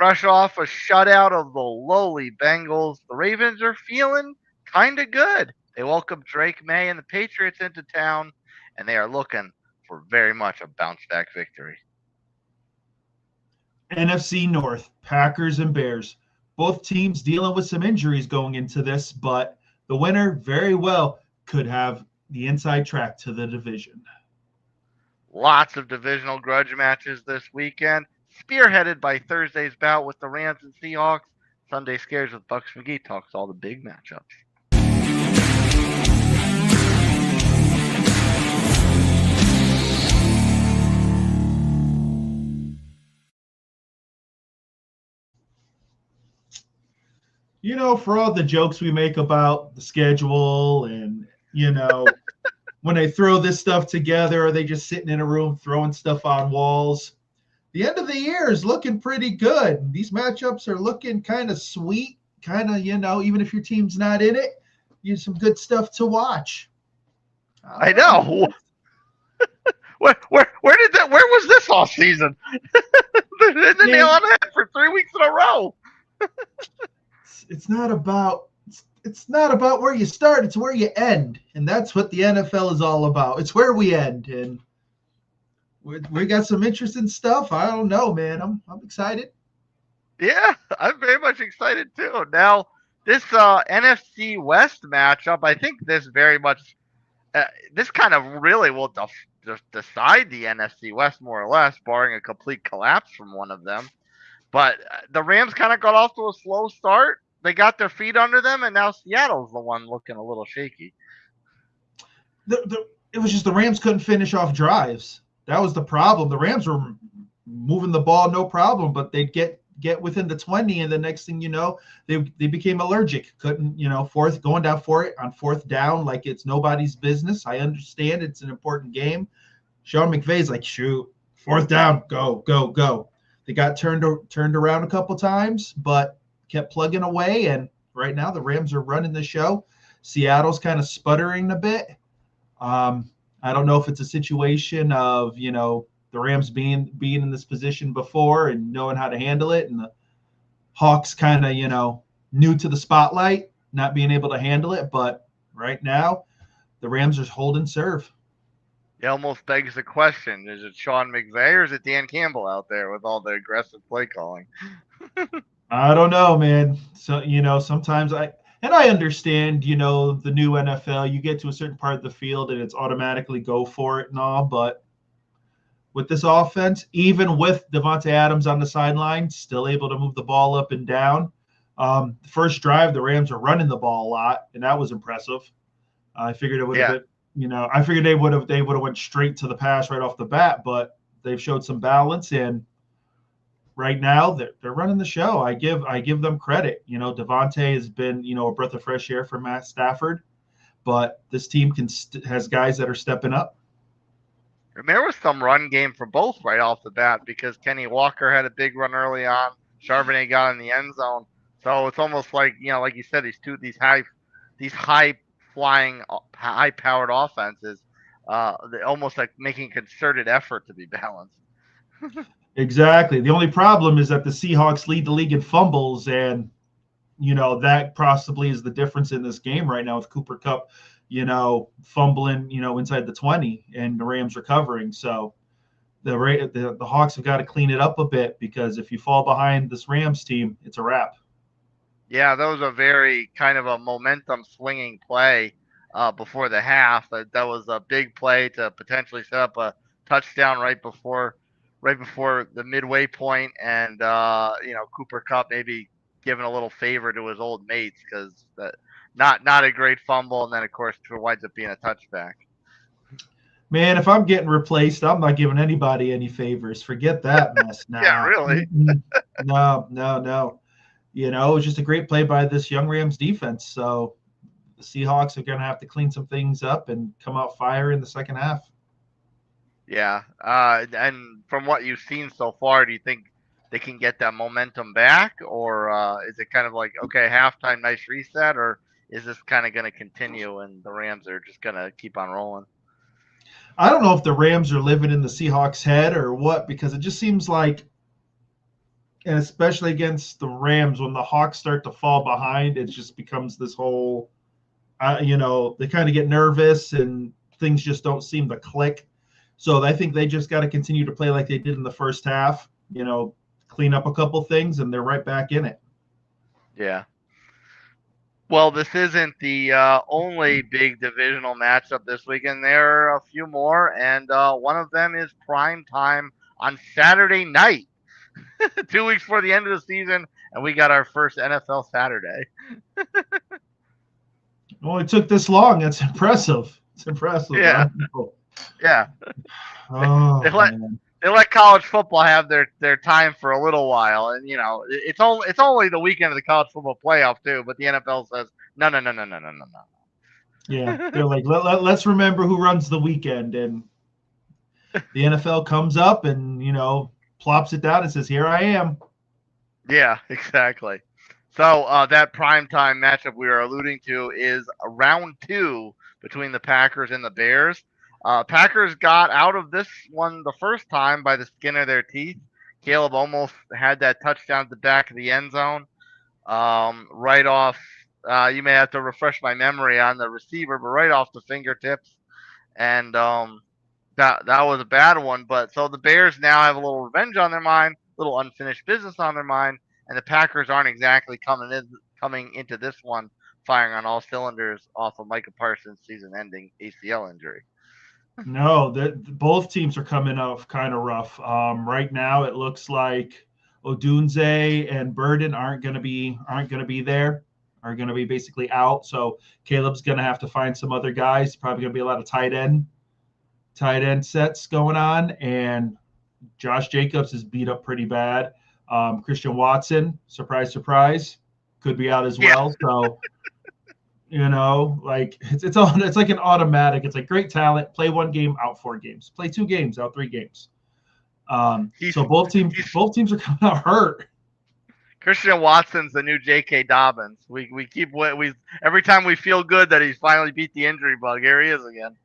Fresh off a shutout of the lowly Bengals, the Ravens are feeling kind of good. They welcome Drake Maye and the Patriots into town, and they are looking for very much a bounce-back victory. NFC North, Packers and Bears. Both teams dealing with some injuries going into this, but the winner very well could have the inside track to the division. Lots of divisional grudge matches this weekend, spearheaded by Thursday's bout with the Rams and Seahawks. Sunday Scaries with Bucks McGee talks all the big matchups. You know, for all the jokes we make about the schedule and, when they throw this stuff together, are they just sitting in a room throwing stuff on walls? The end of the year is looking pretty good. These matchups are looking kind of sweet, kind of, even if your team's not in it, you have some good stuff to watch. I know. Where was this all season? The nail on the head for 3 weeks in a row. It's not about where you start, it's where you end. And that's what the NFL is all about. It's where we end. And we got some interesting stuff. I don't know, man. I'm excited. Yeah, I'm very much excited too. Now, this NFC West matchup, I think this very much, this kind of really will decide the NFC West more or less, barring a complete collapse from one of them. But the Rams kind of got off to a slow start. They got their feet under them, and now Seattle's the one looking a little shaky. It was just the Rams couldn't finish off drives. That was the problem. The Rams were moving the ball no problem, but they'd get within the 20, and the next thing you know, they became allergic. Couldn't, going down for it on fourth down like it's nobody's business. I understand it's an important game. Sean McVay's like, shoot, fourth down, go. They got turned around a couple times, but kept plugging away, and right now the Rams are running the show. Seattle's kind of sputtering a bit. I don't know if it's a situation of, the Rams being in this position before and knowing how to handle it, and the Hawks kind of, new to the spotlight, not being able to handle it. But right now, the Rams are holding serve. It almost begs the question, is it Sean McVay or is it Dan Campbell out there with all the aggressive play calling? I don't know, man. So, sometimes I understand, the new NFL, you get to a certain part of the field and it's automatically go for it and all. But with this offense, even with Devontae Adams on the sideline, still able to move the ball up and down. The first drive, the Rams are running the ball a lot, and that was impressive. I figured it would have been, I figured they would have went straight to the pass right off the bat, but they've showed some balance, and right now they're running the show. I give them credit. Devontae has been, a breath of fresh air for Matt Stafford, but this team has guys that are stepping up. And there was some run game for both right off the bat because Kenny Walker had a big run early on. Charbonnet got in the end zone. So it's almost like, like you said, these high flying, high powered offenses, almost like making concerted effort to be balanced. Exactly. The only problem is that the Seahawks lead the league in fumbles, and that possibly is the difference in this game right now with Cooper Kupp, fumbling, inside the 20, and the Rams recovering. So the Hawks have got to clean it up a bit, because if you fall behind this Rams team, it's a wrap. Yeah, that was a very kind of a momentum swinging play before the half. That was a big play to potentially set up a touchdown right before the midway point, and Cooper Kupp maybe giving a little favor to his old mates, because that not a great fumble, and then of course it winds up being a touchback. Man, if I'm getting replaced, I'm not giving anybody any favors. Forget that mess now. Yeah, really. No. It was just a great play by this young Rams defense. So the Seahawks are going to have to clean some things up and come out fire in the second half. Yeah. And from what you've seen so far, do you think they can get that momentum back? Or is it kind of like, okay, halftime, nice reset? Or is this kind of going to continue and the Rams are just going to keep on rolling? I don't know if the Rams are living in the Seahawks' head or what, because it just seems like And especially against the Rams, when the Hawks start to fall behind, it just becomes this whole, they kind of get nervous and things just don't seem to click. So I think they just got to continue to play like they did in the first half, clean up a couple things, and they're right back in it. Yeah. Well, this isn't the only big divisional matchup this weekend. There are a few more, and one of them is prime time on Saturday night, 2 weeks before the end of the season, and we got our first NFL Saturday. Well, it took this long. That's impressive. It's impressive. Yeah, yeah. Oh, They let man. they let college football have their time for a little while, and it's only the weekend of the college football playoff too. But the NFL says no, no, no, no, no, no, no, Yeah, they're no. like, let's remember who runs the weekend. And the NFL comes up and, plops it down and says, here I am. Yeah, exactly. So that primetime matchup we were alluding to is round two between the Packers and the Bears. Packers got out of this one the first time by the skin of their teeth. Caleb almost had that touchdown at the back of the end zone. Right off, you may have to refresh my memory on the receiver, but right off the fingertips. And that was a bad one. But so the Bears now have a little revenge on their mind, a little unfinished business on their mind, and the Packers aren't exactly coming into this one firing on all cylinders off of Micah Parsons' season-ending ACL injury. No, both teams are coming off kind of rough. Right now, it looks like Odunze and Burden aren't going to be there. Are going to be basically out. So Caleb's going to have to find some other guys. Probably going to be a lot of tight end sets going on, and Josh Jacobs is beat up pretty bad. Christian Watson, surprise, surprise, could be out as Yeah, well. So like it's like an automatic. It's like great talent. Play one game, out 4 games. Play 2 games, out 3 games. he's So he's both teams are coming out hurt. Christian Watson's the new J.K. Dobbins. We keep we every time we feel good that he's finally beat the injury bug. Here he is again.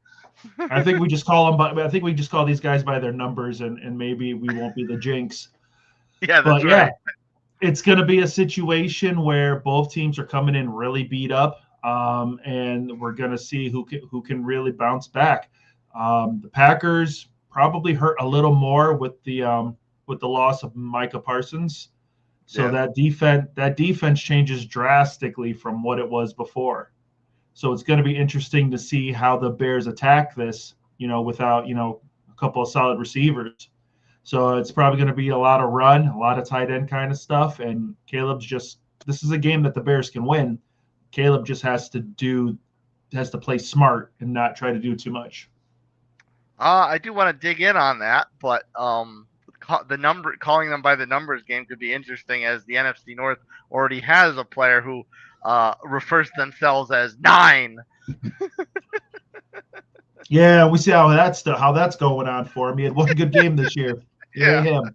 I think we just call them. I think we just call these guys by their numbers, and maybe we won't be the jinx. Yeah, that's But yeah, right. it's going to be a situation where both teams are coming in really beat up, and we're going to see who can really bounce back. The Packers probably hurt a little more with the loss of Micah Parsons, so Yeah. that defense changes drastically from what it was before. So it's going to be interesting to see how the Bears attack this, without a couple of solid receivers. So it's probably going to be a lot of run, a lot of tight end kind of stuff. And this is a game that the Bears can win. Caleb just has to play smart and not try to do too much. I do want to dig in on that, but calling them by the numbers game could be interesting as the NFC North already has a player who refers to themselves as nine. Yeah, we see how that's going on for him. He had one good game this year. Yay Yeah. him.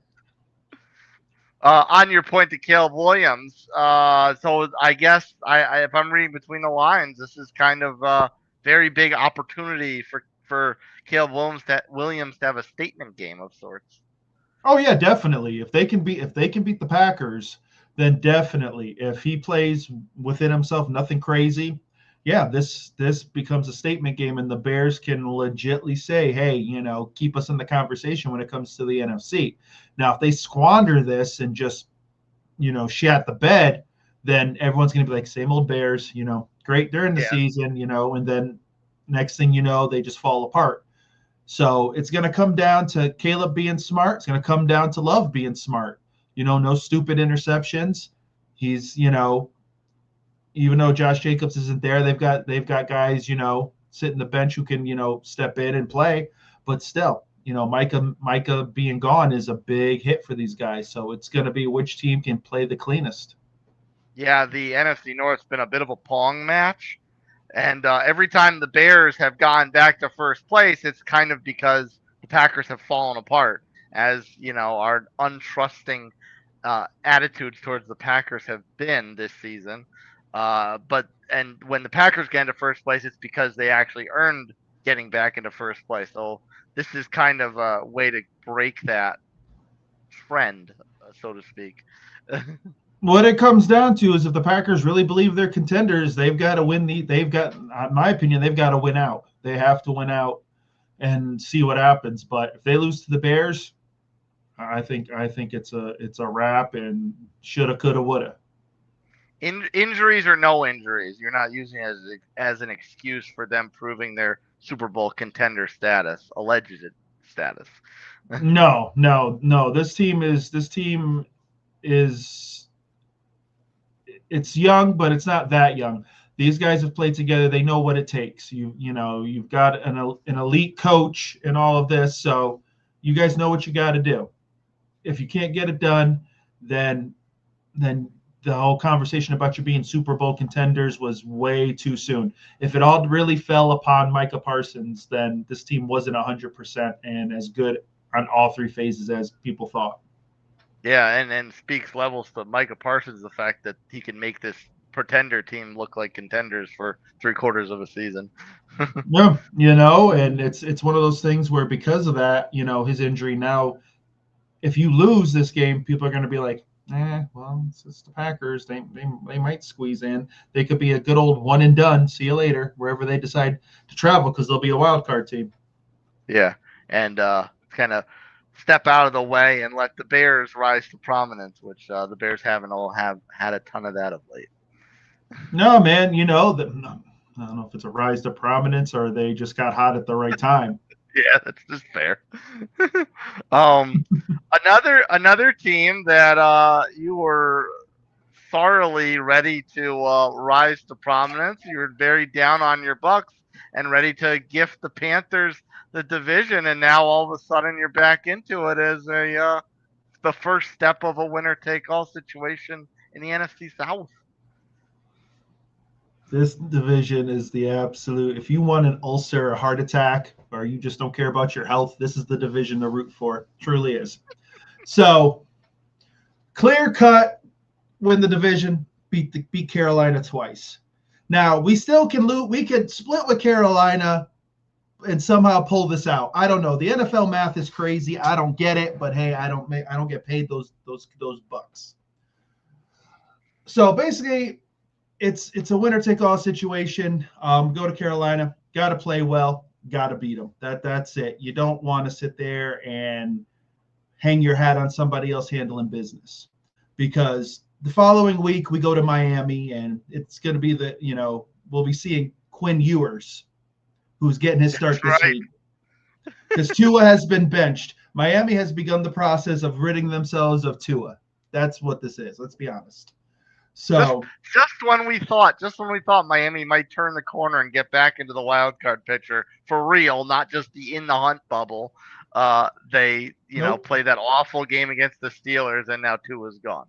On your point to Caleb Williams, so I guess if I'm reading between the lines, this is kind of a very big opportunity for Caleb Williams to have a statement game of sorts. Oh yeah, definitely. If they can beat the Packers, then definitely. If he plays within himself, nothing crazy. Yeah, this becomes a statement game, and the Bears can legitly say, "Hey, keep us in the conversation when it comes to the NFC." Now, if they squander this and just shat the bed, then everyone's going to be like, "Same old Bears." Great during the Yeah. season, and then next thing you know, they just fall apart. So it's going to come down to Caleb being smart. It's going to come down to Love being smart. No stupid interceptions. He's, even though Josh Jacobs isn't there, they've got guys, sitting the bench who can, step in and play. But still, Micah being gone is a big hit for these guys. So it's going to be which team can play the cleanest. Yeah, the NFC North's been a bit of a pong match. And every time the Bears have gone back to first place, it's kind of because the Packers have fallen apart, as our untrusting attitudes towards the Packers have been this season. And when the Packers get into first place, it's because they actually earned getting back into first place. So this is kind of a way to break that trend, so to speak. What it comes down to is if the Packers really believe they're contenders, they've got to win. They've got, in my opinion, they've got to win out. They have to win out and see what happens. But if they lose to the Bears, I think it's a wrap and shoulda, coulda, woulda. Injuries or no injuries, you're not using it as an excuse for them proving their Super Bowl contender status, alleged status. No. This team is it's young, but it's not that young. These guys have played together. They know what it takes. You've got an elite coach and all of this, so you guys know what you got to do. If you can't get it done, then the whole conversation about you being Super Bowl contenders was way too soon. If it all really fell upon Micah Parsons, then this team wasn't 100% and as good on all three phases as people thought. Yeah, and speaks levels to Micah Parsons, the fact that he can make this pretender team look like contenders for 3/4 of a season. Yeah, and it's one of those things where because of that, his injury now, if you lose this game, people are going to be like, well, it's just the Packers. They might squeeze in. They could be a good old one and done. See you later, wherever they decide to travel, because they'll be a wild card team. Yeah, and kind of step out of the way and let the Bears rise to prominence, which the Bears haven't had a ton of that of late. No, man, I don't know if it's a rise to prominence or they just got hot at the right time. Yeah, that's just fair. Another team that you were thoroughly ready to rise to prominence. You were very down on your Bucks and ready to gift the Panthers the division, and now all of a sudden you're back into it as the first step of a winner-take-all situation in the NFC South. This division is the absolute. If you want an ulcer, a heart attack, or you just don't care about your health, this is the division to root for. It truly is. So, clear cut, win the division, beat Carolina twice. Now we still can loot. We could split with Carolina and somehow pull this out. I don't know. The NFL math is crazy. I don't get it, but hey, I don't get paid those bucks. So basically, it's a winner take all situation. Go to Carolina, got to play well, got to beat them. That's it. You don't want to sit there and hang your hat on somebody else handling business, because the following week we go to Miami and it's going to be we'll be seeing Quinn Ewers, who's getting his start this week, because Tua has been benched. Miami has begun the process of ridding themselves of Tua. That's what this is. Let's be honest. So just when we thought Miami might turn the corner and get back into the wild card picture for real, not just the in the hunt bubble, they play that awful game against the Steelers, and now Tua's gone.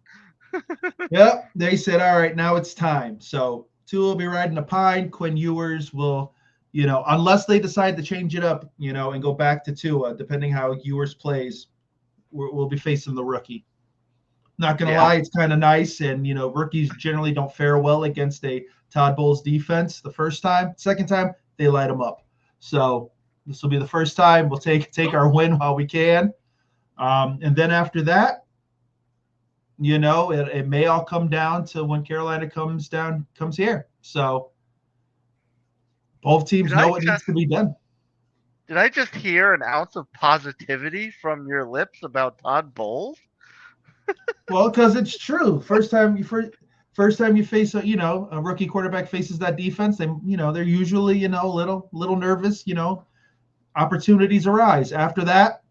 Yep, they said, all right, now it's time. So Tua will be riding a pine. Quinn Ewers will, unless they decide to change it up, and go back to Tua, depending how Ewers plays, we'll be facing the rookie. Not going to lie, it's kind of nice. And, rookies generally don't fare well against a Todd Bowles defense the first time. Second time, they light them up. So this will be the first time. We'll take our win while we can. And then after that, it may all come down to when Carolina comes here. So both teams know what needs to be done. Did I just hear an ounce of positivity from your lips about Todd Bowles? Well, because it's true. First time you face a rookie quarterback faces that defense, they're usually a little nervous. Opportunities arise. After that,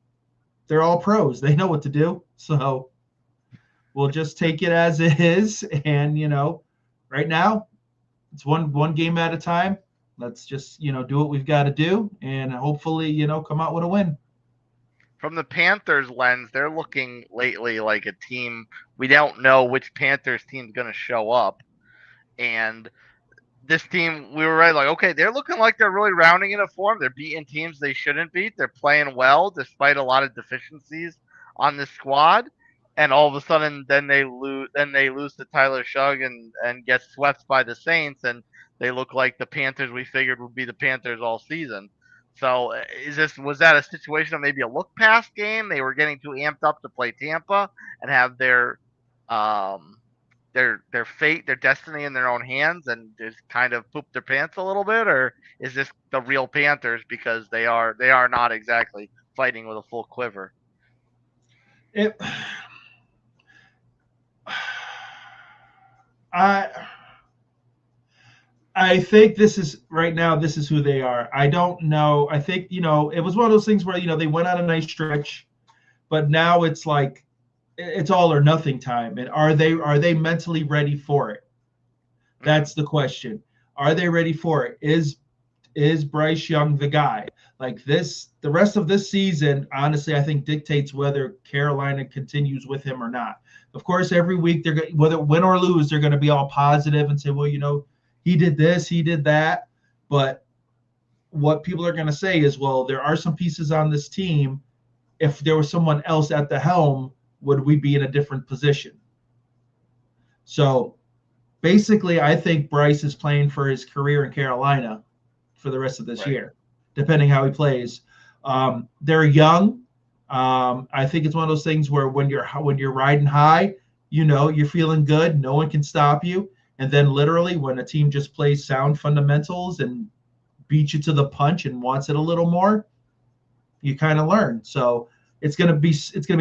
they're all pros. They know what to do. So we'll just take it as it is, and right now it's one game at a time. Let's just do what we've got to do, and hopefully come out with a win. From the Panthers lens, they're looking lately like a team. We don't know which Panthers team's going to show up. And this team, we were right, like, okay, they're looking like they're really rounding into form. They're beating teams they shouldn't beat. They're playing well despite a lot of deficiencies on the squad. And all of a sudden, then they lose to Tyler Shugg and get swept by the Saints. And they look like the Panthers we figured would be the Panthers all season. So was that a situation of maybe a look pass game? They were getting too amped up to play Tampa and have um their fate, their destiny in their own hands, and just kind of poop their pants a little bit, or is this the real Panthers because they are not exactly fighting with a full quiver? It, I I think this is right now. This is who they are. I don't know. I think it was one of those things where they went on a nice stretch, but now it's like it's all or nothing time. And are they mentally ready for it? That's the question. Are they ready for it? Is Bryce Young the guy? Like this, the rest of this season, honestly, I think dictates whether Carolina continues with him or not. Of course, every week they're whether win or lose, they're going to be all positive and say, well, he did this, he did that. But what people are going to say is, well, there are some pieces on this team. If there was someone else at the helm, would we be in a different position? So basically, I think Bryce is playing for his career in Carolina for the rest of this year, depending how he plays. They're young. I think it's one of those things where when you're riding high, you're feeling good. No one can stop you. And then literally when a team just plays sound fundamentals and beats you to the punch and wants it a little more, you kind of learn. So it's gonna be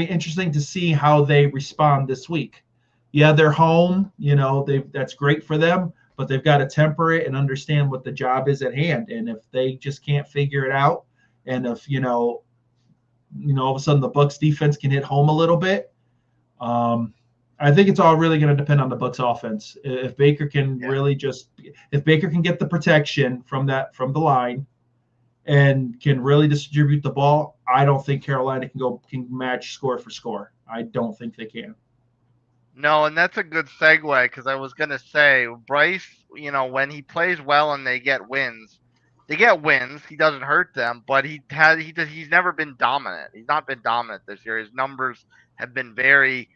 interesting to see how they respond this week. Yeah, they're home. That's great for them, but they've got to temper it and understand what the job is at hand. And if they just can't figure it out, and if all of a sudden the Bucks defense can hit home a little bit, I think it's all really going to depend on the Bucks offense. If Baker can if Baker can get the protection from the line and can really distribute the ball, I don't think Carolina can match score for score. I don't think they can. No, and that's a good segue because I was gonna say Bryce, when he plays well and they get wins. He doesn't hurt them, but he's never been dominant. He's not been dominant this year. His numbers have been very,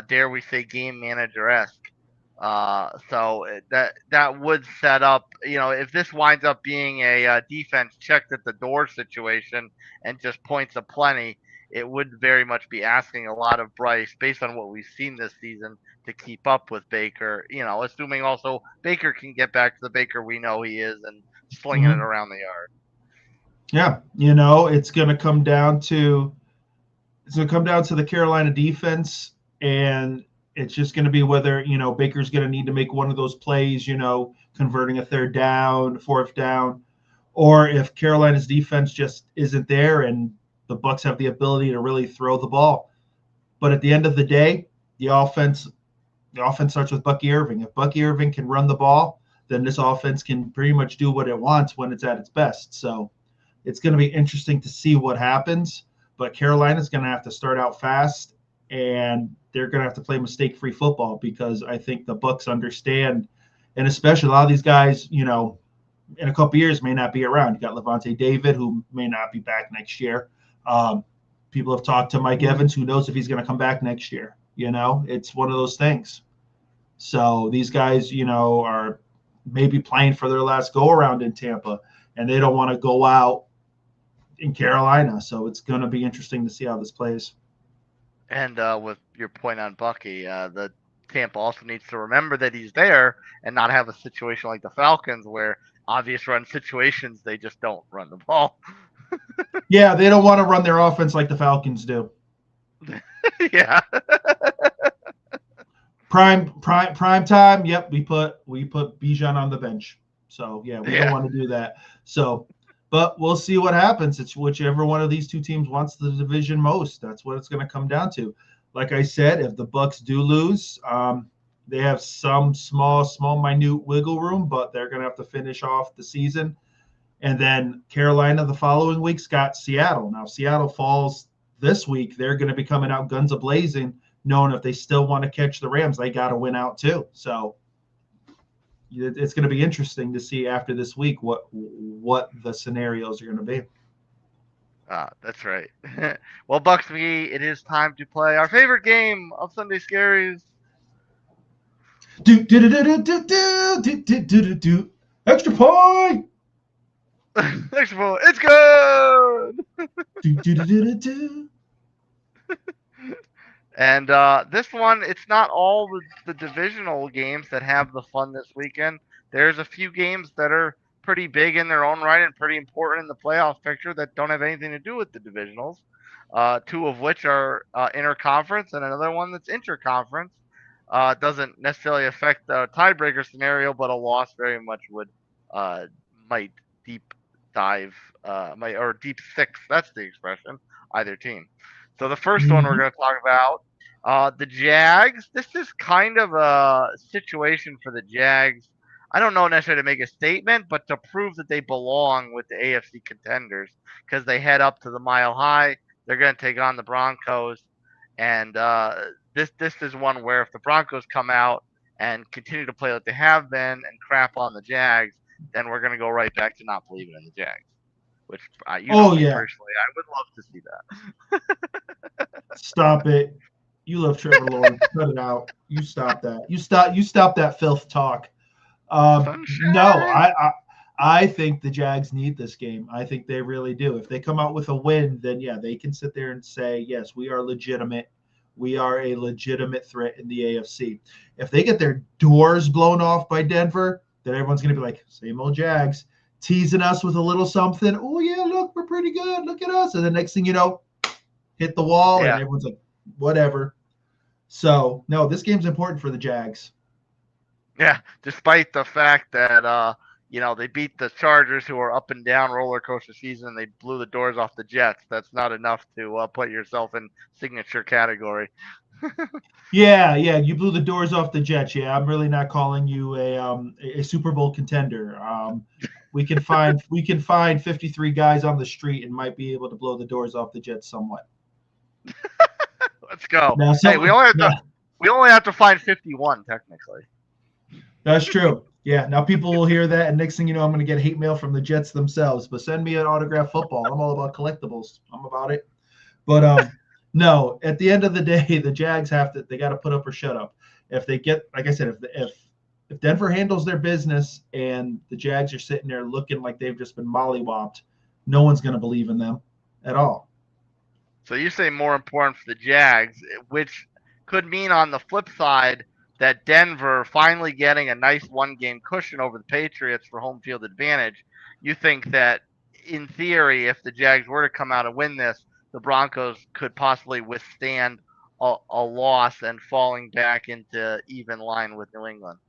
dare we say, game manager esque. So that would set up, if this winds up being a defense checked at the door situation and just points aplenty, it would very much be asking a lot of Bryce based on what we've seen this season to keep up with Baker. Assuming also Baker can get back to the Baker we know he is and slinging it around the yard. Yeah, it's going to come down to the Carolina defense, and it's just going to be whether Baker's going to need to make one of those plays, converting a third down, fourth down, or if Carolina's defense just isn't there and the Bucks have the ability to really throw the ball. But at the end of the day, the offense starts with Bucky Irving. If Bucky Irving can run the ball, then this offense can pretty much do what it wants when it's at its best. So it's going to be interesting to see what happens. But Carolina's going to have to start out fast, and they're going to have to play mistake-free football because I think the Bucks understand, and especially a lot of these guys, in a couple of years may not be around. You got Levante David, who may not be back next year. People have talked to Mike Evans, who knows if he's going to come back next year. It's one of those things. So these guys, are maybe playing for their last go-around in Tampa, and they don't want to go out in Carolina. So it's going to be interesting to see how this plays. And with your point on Bucky, the Tampa also needs to remember that he's there and not have a situation like the Falcons where obvious run situations, they just don't run the ball. Yeah, they don't want to run their offense like the Falcons do. Yeah. Prime time. Yep, we put Bijan on the bench. So yeah, we don't want to do that. So, but we'll see what happens. It's whichever one of these two teams wants the division most. That's what it's going to come down to. Like I said, if the Bucks do lose, they have some small, minute wiggle room, but they're going to have to finish off the season. And then Carolina the following week's got Seattle. Now, if Seattle falls this week, they're going to be coming out guns a-blazing, knowing if they still want to catch the Rams, they got to win out too. So it's going to be interesting to see after this week what the scenarios are going to be. That's right. Well, Bucks McGee, it is time to play our favorite game of Sunday Scaries. Extra point. Extra it's good. Do, do, do, do, do, do. And this one, it's not all the divisional games that have the fun this weekend. There's a few games that are pretty big in their own right and pretty important in the playoff picture that don't have anything to do with the divisionals. Two of which are interconference, and another one that's interconference. Doesn't necessarily affect the tiebreaker scenario, but a loss very much would might deep dive, or deep six. That's the expression. Either team. So the first one we're Mhm. going to talk about, the Jags. This is kind of a situation for the Jags. I don't know necessarily to make a statement, but to prove that they belong with the AFC contenders because they head up to the Mile High. They're going to take on the Broncos, and this is one where if the Broncos come out and continue to play like they have been and crap on the Jags, then we're going to go right back to not believing in the Jags. Which you know Oh me yeah, personally, I would love to see that. stop it. You love Trevor Lawrence. Cut it out. You stop that. You stop that filth talk. No, Sunshine. I think the Jags need this game. I think they really do. If they come out with a win, then yeah, they can sit there and say, yes, we are legitimate. We are a legitimate threat in the AFC. If they get their doors blown off by Denver, then everyone's going to be like, same old Jags, teasing us with a little something. Oh, yeah, look, we're pretty good. Look at us. And the next thing you know, hit the wall, and Yeah, everyone's like, whatever. So, no, this game's important for the Jags. yeah. Despite the fact that they beat the Chargers, who are up and down roller coaster season, and they blew the doors off the Jets. That's not enough to put yourself in signature category. Yeah, yeah, you blew the doors off the Jets. Yeah, I'm really not calling you a Super Bowl contender. We can find 53 guys on the street and might be able to blow the doors off the Jets somewhat. Let's go. Now, Hey, some now we only have to find 51 technically. that's true. Yeah, now people will hear that, and next thing you know, I'm going to get hate mail from the Jets themselves. But send me an autographed football. I'm all about collectibles. I'm about it. But no, at the end of the day, the Jags they got to put up or shut up. If they get, like I said, if Denver handles their business and the Jags are sitting there looking like they've just been mollywopped, no one's going to believe in them at all. So you say more important for the Jags, which could mean on the flip side that Denver finally getting a nice one-game cushion over the Patriots for home field advantage. You think that in theory, if the Jags were to come out and win this, the Broncos could possibly withstand a loss and falling back into even line with New England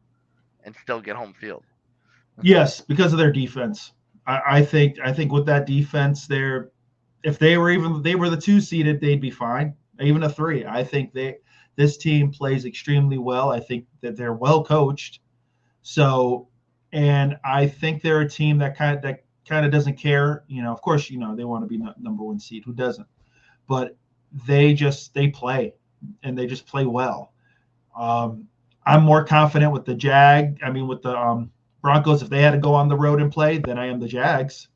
and still get home field. Yes, because of their defense. I think with that defense, if they were the 2 seeded, they'd be fine. Even a 3. I think this team plays extremely well. I think that they're well coached. So, and I think they're a team that kind of doesn't care. Of course, they want to be number 1 seed. Who doesn't? But they play, and they just play well. I'm more confident with the Broncos if they had to go on the road and play than I am the Jags.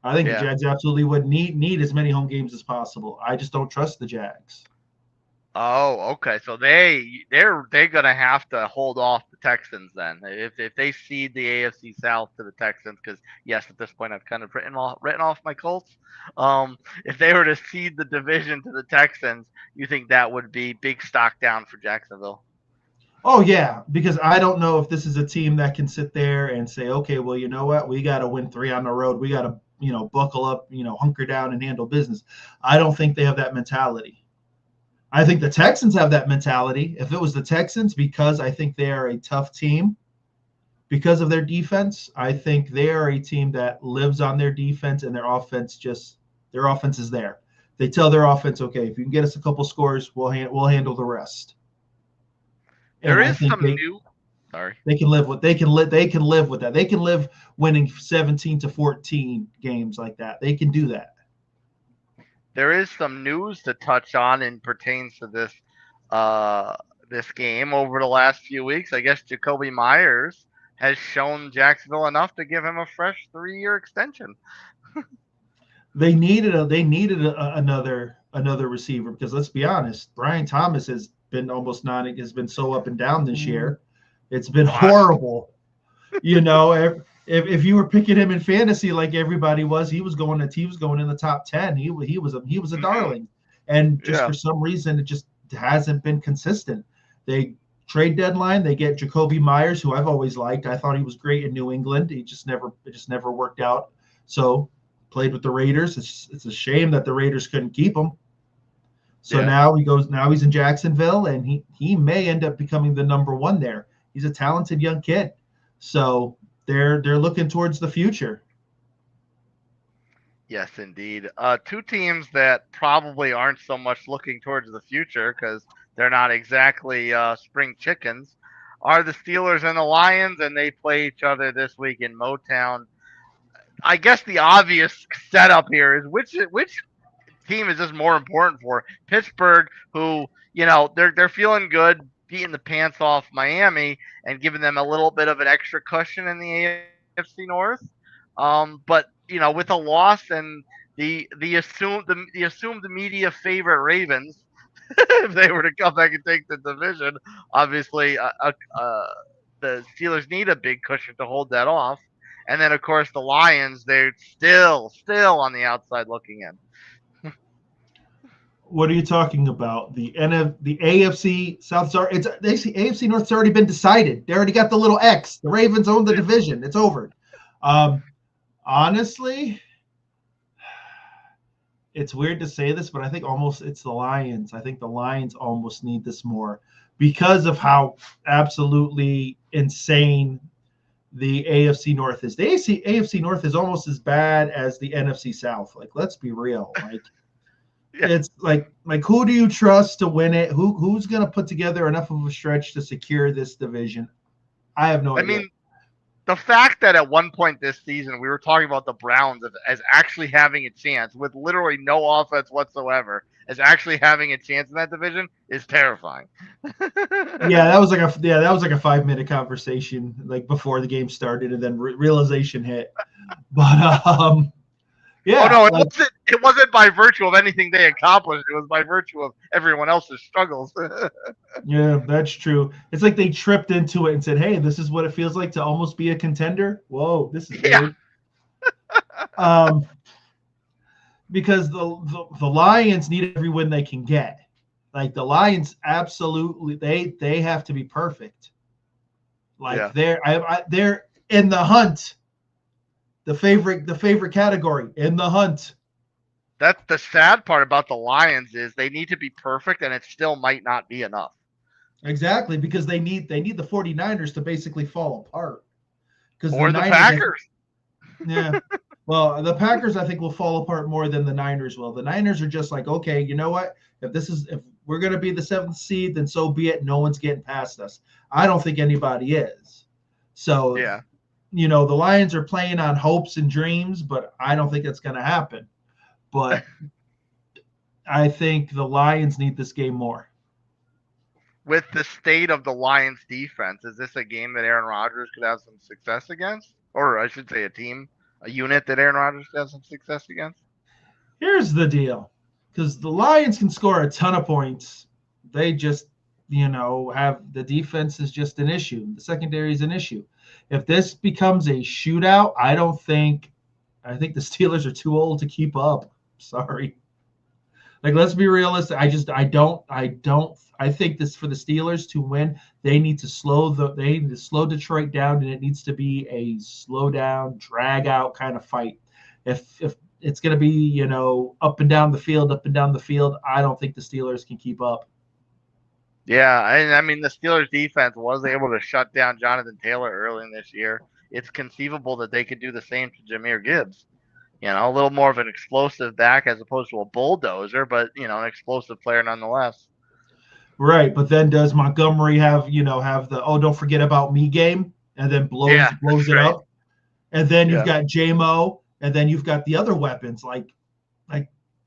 I think the Jags absolutely would need as many home games as possible. I just don't trust the Jags. Oh, okay. So they're gonna have to hold off the Texans then. If they cede the AFC South to the Texans, because yes, at this point I've kind of written off my Colts. If they were to cede the division to the Texans, you think that would be big stock down for Jacksonville? Oh yeah, because I don't know if this is a team that can sit there and say, okay, well, you know what, we got to win 3 on the road. We got to buckle up, hunker down and handle business. I don't think they have that mentality. I think the Texans have that mentality. If it was the Texans, because I think they are a tough team because of their defense, I think they are a team that lives on their defense, and their offense is there. They tell their offense, okay, if you can get us a couple scores, we'll handle the rest. And There I is think some new. Sorry. they can live with they can live with that. They can live winning 17-14 games like that. They can do that. There is some news to touch on and pertains to this game over the last few weeks. I guess Jacoby Myers has shown Jacksonville enough to give him a fresh 3-year extension. They needed another receiver, because let's be honest, Brian Thomas has been has been so up and down this year. It's been horrible. if you were picking him in fantasy like everybody was, he was going in the top 10. He was a darling, and just for some reason it just hasn't been consistent. They trade deadline, they get Jacoby Myers, who I've always liked. I thought he was great in New England. It just never worked out. So played with the Raiders. It's a shame that the Raiders couldn't keep him. So now he's in Jacksonville, and he may end up becoming the number one there. He's a talented young kid. So they're looking towards the future. Yes, indeed. Two teams that probably aren't so much looking towards the future because they're not exactly spring chickens are the Steelers and the Lions, and they play each other this week in Motown. I guess the obvious setup here is which team is this more important for? Pittsburgh, who they're feeling good, beating the pants off Miami and giving them a little bit of an extra cushion in the AFC North. But with a loss and the assumed media favorite Ravens, if they were to come back and take the division, obviously the Steelers need a big cushion to hold that off. And then of course the Lions, they're still on the outside looking in. What are you talking about? The AFC South, the AFC North's already been decided. They already got the little X. The Ravens own the division. It's over. Honestly, it's weird to say this, but I think almost it's the Lions. I think the Lions almost need this more because of how absolutely insane the AFC North is. The AFC North is almost as bad as the NFC South. Like, let's be real. Like, it's like who do you trust to win it? Who's going to put together enough of a stretch to secure this division? I have no idea. I mean, the fact that at one point this season we were talking about the Browns as actually having a chance with literally no offense whatsoever, as actually having a chance in that division is terrifying. that was like a 5-minute conversation like before the game started, and then realization hit. But yeah. Oh no, it wasn't by virtue of anything they accomplished. It was by virtue of everyone else's struggles. Yeah, that's true. It's like they tripped into it and said, "Hey, this is what it feels like to almost be a contender." Whoa, this is weird. Because the Lions need every win they can get. Like the Lions, absolutely, they have to be perfect. Like they're in the hunt. The favorite category in the hunt. That's the sad part about the Lions is they need to be perfect, and it still might not be enough. Exactly, because they need the 49ers to basically fall apart. Or the Packers. Yeah. Well, the Packers I think will fall apart more than the Niners will. The Niners are just like, okay, you know what? If we're gonna be the 7th seed, then so be it. No one's getting past us. I don't think anybody is. So yeah. The Lions are playing on hopes and dreams, but I don't think that's going to happen. But I think the Lions need this game more. With the state of the Lions defense, is this a game that Aaron Rodgers could have some success against? Or I should say a unit that Aaron Rodgers could have some success against? Here's the deal. Because the Lions can score a ton of points. They just, have the defense is just an issue. The secondary is an issue. If this becomes a shootout, I think the Steelers are too old to keep up. Sorry. Like, let's be realistic. I think this for the Steelers to win, they need to slow Detroit down, and it needs to be a slow down, drag out kind of fight. If it's going to be, up and down the field, I don't think the Steelers can keep up. Yeah, I mean, the Steelers defense was able to shut down Jonathan Taylor early in this year. It's conceivable that they could do the same to Jahmyr Gibbs. A little more of an explosive back as opposed to a bulldozer, but, an explosive player nonetheless. Right, but then does Montgomery have the don't forget about me game and then blows it up? And then you've got J-Mo, and then you've got the other weapons. Like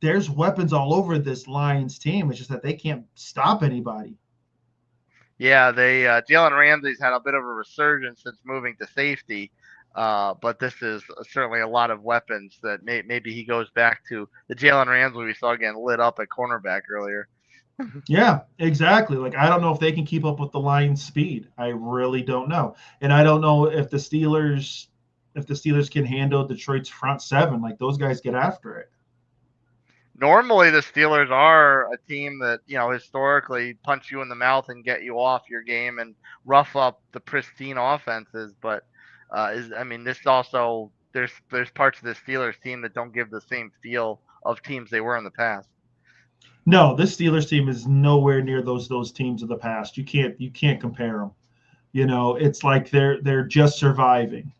there's weapons all over this Lions team. It's just that they can't stop anybody. Yeah, Jalen Ramsey's had a bit of a resurgence since moving to safety, but this is certainly a lot of weapons that maybe he goes back to the Jalen Ramsey we saw getting lit up at cornerback earlier. Yeah, exactly. Like, I don't know if they can keep up with the Lions' speed. I really don't know. And I don't know if the Steelers if the Steelers can handle Detroit's front seven, like those guys get after it. Normally, the Steelers are a team that, historically punch you in the mouth and get you off your game and rough up the pristine offenses. But this also there's parts of the Steelers team that don't give the same feel of teams they were in the past. No, this Steelers team is nowhere near those teams of the past. You can't compare them. It's like they're just surviving.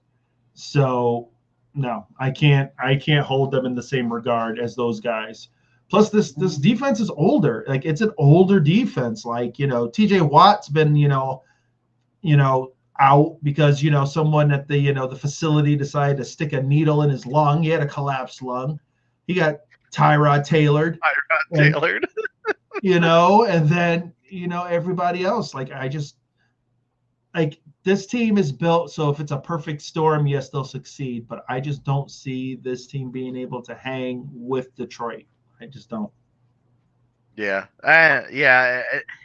So no, I can't hold them in the same regard as those guys. Plus, this defense is older. Like, it's an older defense. Like, TJ Watt's been out because someone at the facility decided to stick a needle in his lung. He had a collapsed lung. He got Tyrod tailored. And then everybody else. This team is built so if it's a perfect storm, yes, they'll succeed. But I just don't see this team being able to hang with Detroit. I just don't. Yeah,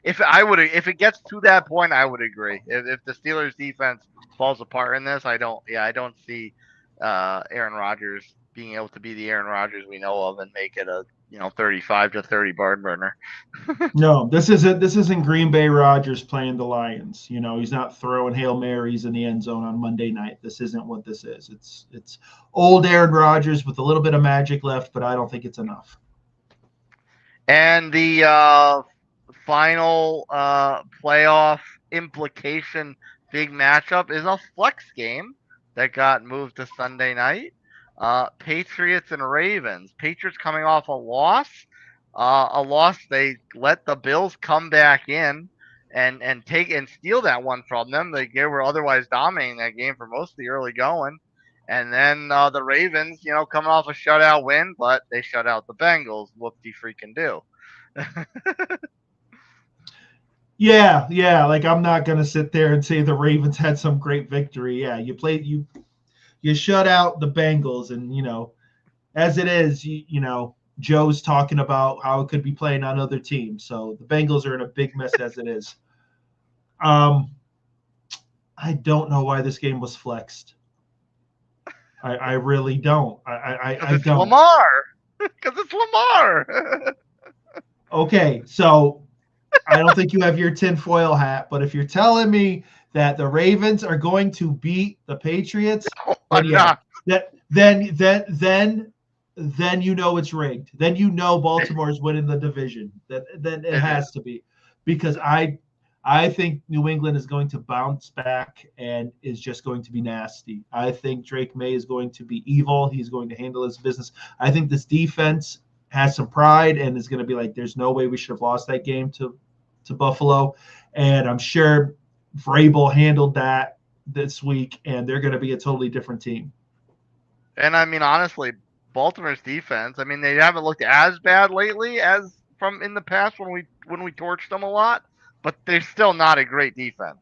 If it gets to that point, I would agree. If the Steelers' defense falls apart in this, I don't see Aaron Rodgers being able to be the Aaron Rodgers we know of and make it a 35-30 barn burner. No, this isn't Green Bay Rodgers playing the Lions. He's not throwing Hail Marys in the end zone on Monday night. This isn't what this is. It's old Aaron Rodgers with a little bit of magic left, but I don't think it's enough. And the final playoff implication big matchup is a flex game that got moved to Sunday night. Patriots and Ravens. Patriots coming off a loss. They let the Bills come back in and take and steal that one from them. They were otherwise dominating that game for most of the early going. And then the Ravens, coming off a shutout win, but they shut out the Bengals. Whoop-de-freaking do. Yeah. Like, I'm not going to sit there and say the Ravens had some great victory. Yeah, you shut out the Bengals, and as it is, Joe's talking about how it could be playing on other teams. So the Bengals are in a big mess as it is. I don't know why this game was flexed. I really don't. I don't. Lamar, because it's Lamar. Okay, so I don't think you have your tinfoil hat, but if you're telling me that the Ravens are going to beat the Patriots, then it's rigged. Then Baltimore's winning the division. Then it has to be, because I think New England is going to bounce back and is just going to be nasty. I think Drake Maye is going to be evil. He's going to handle his business. I think this defense has some pride and is going to be like, there's no way we should have lost that game to Buffalo. And I'm sure Vrabel handled that this week, and they're going to be a totally different team. And honestly, Baltimore's defense, they haven't looked as bad lately as from in the past when we torched them a lot, but they're still not a great defense.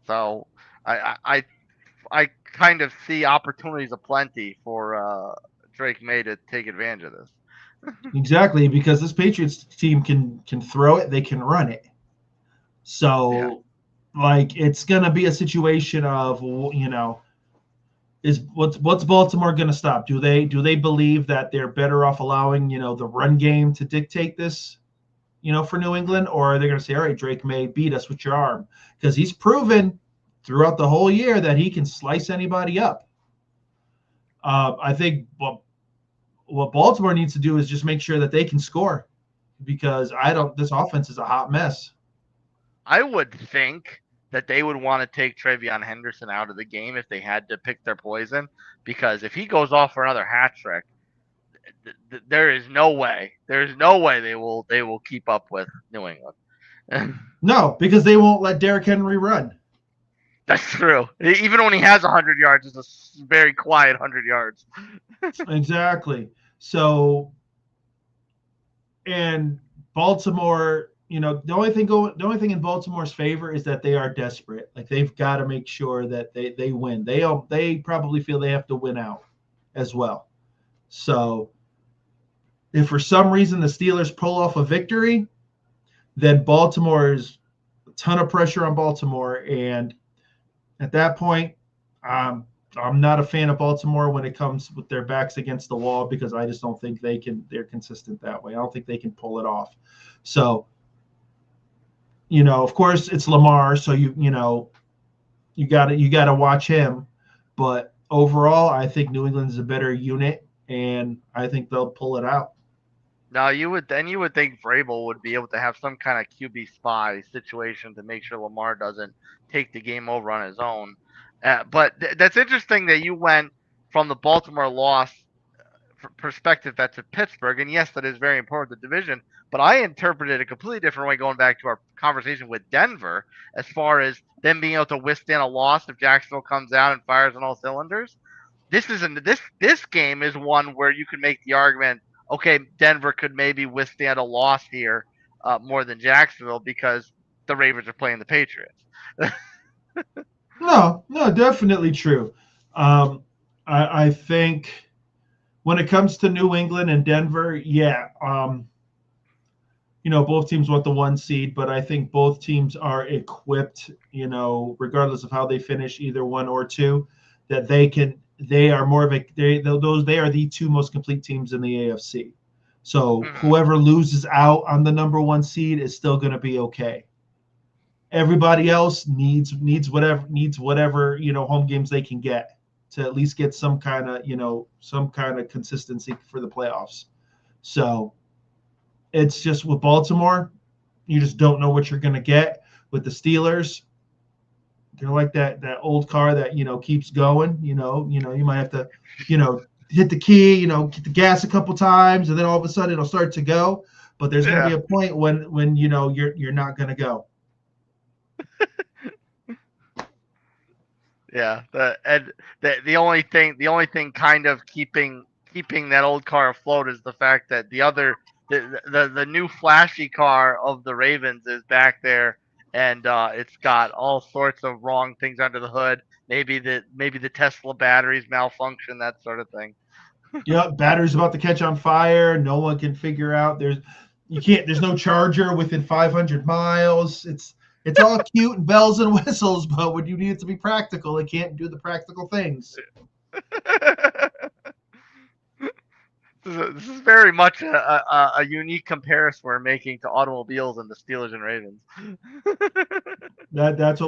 So I kind of see opportunities aplenty for Drake Maye to take advantage of this. Exactly, because this Patriots team can throw it, they can run it. So, it's going to be a situation of, is what's Baltimore going to stop? Do they believe that they're better off allowing, the run game to dictate this, for New England, or are they going to say, all right, Drake Maye, beat us with your arm? Because he's proven throughout the whole year that he can slice anybody up. I think what Baltimore needs to do is just make sure that they can score, because this offense is a hot mess. I would think that they would want to take Trevion Henderson out of the game if they had to pick their poison, because if he goes off for another hat trick, there is no way they will keep up with New England. No, because they won't let Derrick Henry run. That's true. Even when he has 100 yards, it's a very quiet 100 yards. Exactly. So, and Baltimore, the only thing in Baltimore's favor is that they are desperate. Like, they've got to make sure that they win. They probably feel they have to win out as well. So, if for some reason the Steelers pull off a victory, then Baltimore's a ton of pressure on Baltimore, and at that point, I'm not a fan of Baltimore when it comes with their backs against the wall because I just don't think they're consistent that way. I don't think they can pull it off. So, of course it's Lamar, so you gotta watch him. But overall, I think New England is a better unit, and I think they'll pull it out. Now you would think Vrabel would be able to have some kind of QB spy situation to make sure Lamar doesn't take the game over on his own. But that's interesting that you went from the Baltimore loss perspective that's to Pittsburgh, and yes, that is very important to the division. But I interpreted it a completely different way going back to our conversation with Denver, as far as them being able to withstand a loss if Jacksonville comes out and fires on all cylinders. This game is one where you could make the argument, okay, Denver could maybe withstand a loss here more than Jacksonville because the Ravens are playing the Patriots. No, definitely true. I think when it comes to New England and Denver, yeah, both teams want the 1 seed, but I think both teams are equipped, regardless of how they finish, either 1 or 2, that they are more of they are the 2 most complete teams in the AFC. So whoever loses out on the number 1 seed is still going to be okay. Everybody else needs whatever home games they can get to at least get some kind of consistency for the playoffs. So it's just with Baltimore, you just don't know what you're going to get. With the Steelers, they're like that old car that keeps going. You might have to hit the key, get the gas a couple times, and then all of a sudden it'll start to go. But there's going to be a point when you're not going to go. Yeah, the only thing kind of keeping that old car afloat is the fact that the new flashy car of the Ravens is back there, and it's got all sorts of wrong things under the hood. Maybe the Tesla batteries malfunction, that sort of thing. Yeah, battery's about to catch on fire. No one can figure out. There's no charger within 500 miles. It's all cute and bells and whistles, but when you need it to be practical, it can't do the practical things. This is very much a unique comparison we're making to automobiles and the Steelers and Ravens. That's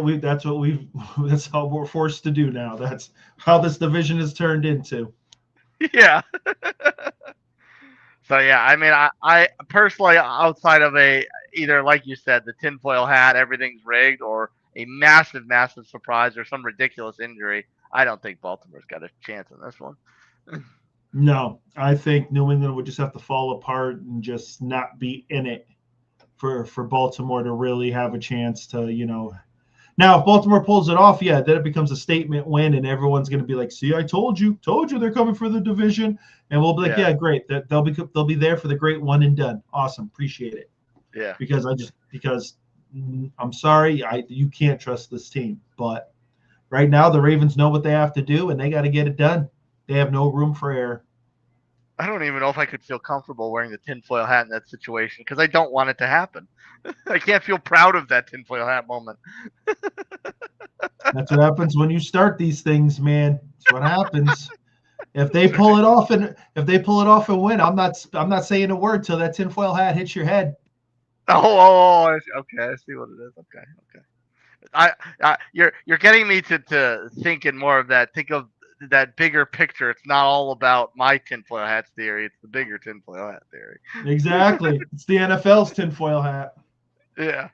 how we're forced to do now. That's how this division is turned into. Yeah. So yeah, I mean, I personally, outside of either like you said, the tinfoil hat, everything's rigged, or a massive surprise or some ridiculous injury, I don't think Baltimore's got a chance in this one. No, I think New England would just have to fall apart and just not be in it for Baltimore to really have a chance to, Now, if Baltimore pulls it off, yeah, then it becomes a statement win, and everyone's going to be like, "See, I told you they're coming for the division," and we'll be like, "Yeah, great. They'll be there for the great one and done. Awesome, appreciate it." Yeah. Because I'm sorry, you can't trust this team, but right now the Ravens know what they have to do, and they got to get it done. They have no room for error. I don't even know if I could feel comfortable wearing the tinfoil hat in that situation because I don't want it to happen. I can't feel proud of that tinfoil hat moment. That's what happens when you start these things, man. That's what happens. If they pull it off and win, I'm not saying a word till that tinfoil hat hits your head. Okay, I see what it is. Okay. You're getting me to thinking more of that. Think of that bigger picture. It's not all about my tinfoil hats theory. It's the bigger tinfoil hat theory. Exactly. It's the NFL's tinfoil hat. Yeah.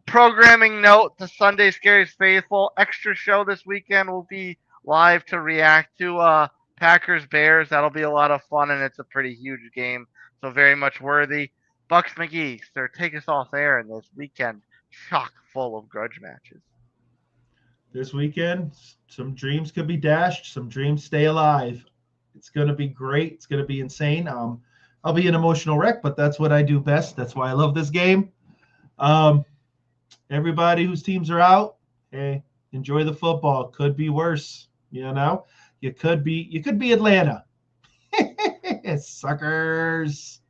Programming note: the Sunday Scaries faithful extra show this weekend will be live to react to Packers Bears. That'll be a lot of fun, and it's a pretty huge game, so very much worthy. Bucks McGee, sir, take us off air in this weekend chock full of grudge matches. This weekend, some dreams could be dashed, some dreams stay alive. It's going to be great. It's going to be insane. I'll be an emotional wreck, but that's what I do best. That's why I love this game. Everybody whose teams are out, hey, enjoy the football. Could be worse. You could be Atlanta. Suckers.